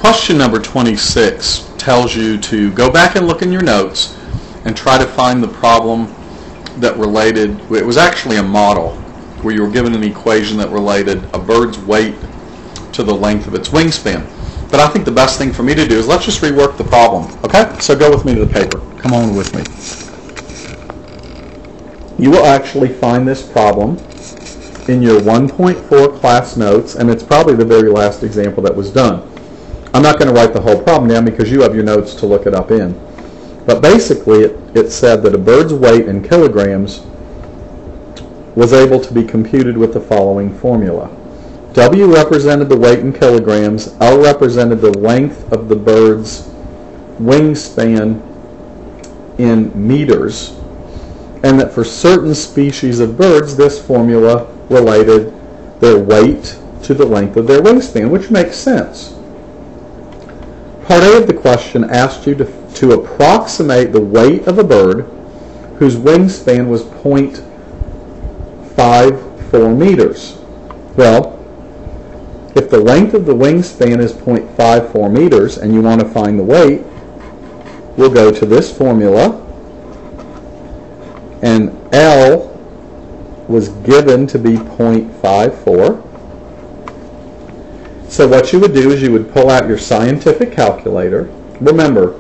Question number 26 tells you to go back and look in your notes and try to find the problem that related. It was actually a model where you were given an equation that related a bird's weight to the length of its wingspan. But I think the best thing for me to do is let's just rework the problem. Okay? So go with me to the paper. Come on with me. You will actually find this problem in your 1.4 class notes, and it's probably the very last example that was done. I'm not going to write the whole problem down because you have your notes to look it up in. But basically it said that a bird's weight in kilograms was able to be computed with the following formula. W represented the weight in kilograms, L represented the length of the bird's wingspan in meters, and that for certain species of birds this formula related their weight to the length of their wingspan, which makes sense. Part A of the question asked you to approximate the weight of a bird whose wingspan was 0.54 meters. Well, if the length of the wingspan is 0.54 meters and you want to find the weight, we'll go to this formula, and L was given to be 0.54. So what you would do is you would pull out your scientific calculator. Remember,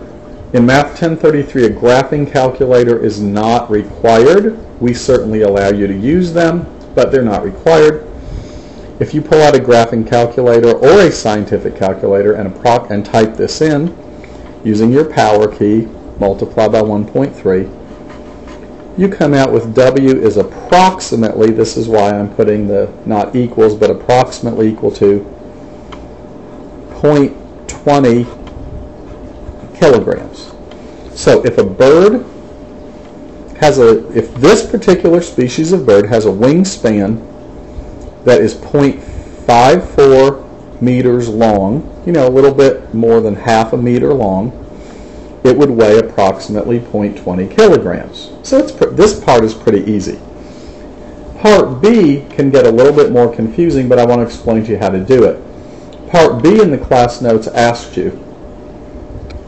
in Math 1033, a graphing calculator is not required. We certainly allow you to use them, but they're not required. If you pull out a graphing calculator or a scientific calculator and type this in using your power key, multiply by 1.3, you come out with W is approximately, this is why I'm putting the not equals, but approximately equal to 0.20 kilograms. So if a bird has if this particular species of bird has a wingspan that is 0.54 meters long, a little bit more than half a meter long, it would weigh approximately 0.20 kilograms. So this part is pretty easy. Part B can get a little bit more confusing, but I want to explain to you how to do it. Part B in the class notes asked you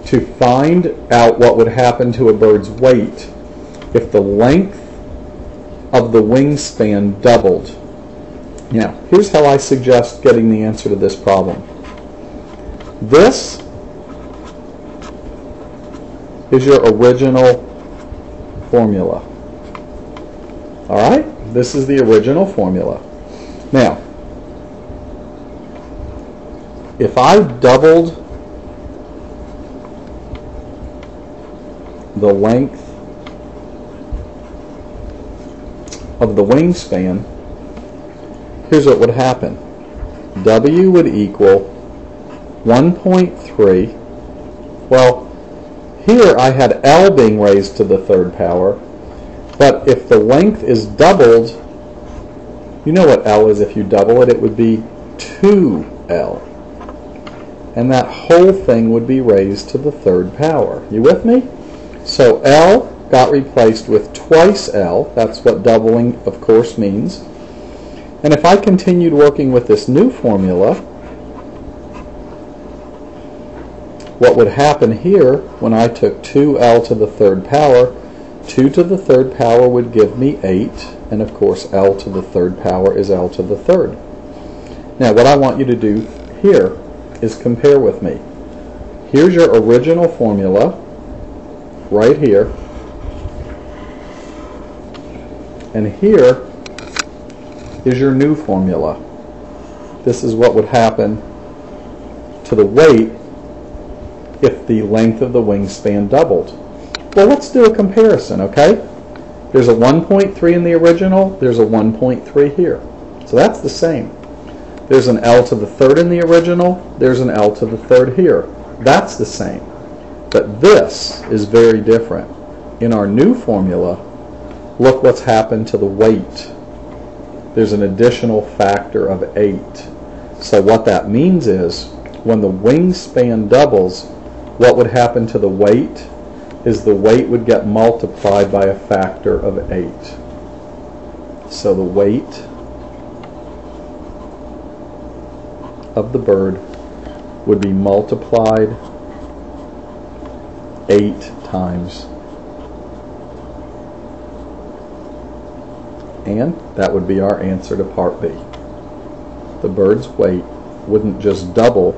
to find out what would happen to a bird's weight if the length of the wingspan doubled. Now, here's how I suggest getting the answer to this problem. This is your original formula. All right? This is the original formula. Now, if I doubled the length of the wingspan, here's what would happen. W would equal 1.3. Well, here I had L being raised to the third power, but if the length is doubled, you know what L is if you double it, it would be 2L. And that whole thing would be raised to the third power. You with me? So L got replaced with twice L. That's what doubling, of course, means. And if I continued working with this new formula, what would happen here when I took 2L to the third power, 2 to the third power would give me 8, and of course L to the third power is L to the third. Now what I want you to do here is compare with me. Here's your original formula, right here, and here is your new formula. This is what would happen to the weight if the length of the wingspan doubled. Well, let's do a comparison, okay? There's a 1.3 in the original, there's a 1.3 here. So that's the same. There's an L to the third in the original, there's an L to the third here. That's the same. But this is very different. In our new formula, look what's happened to the weight. There's an additional factor of 8. So what that means is, when the wingspan doubles, what would happen to the weight is the weight would get multiplied by a factor of 8. So the weight of the bird would be multiplied 8 times. And that would be our answer to part B. The bird's weight wouldn't just double,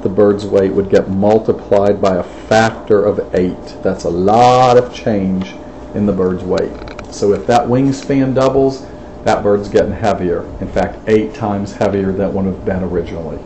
the bird's weight would get multiplied by a factor of 8. That's a lot of change in the bird's weight. So if that wingspan doubles, that bird's getting heavier. In fact, 8 times heavier than it would have been originally.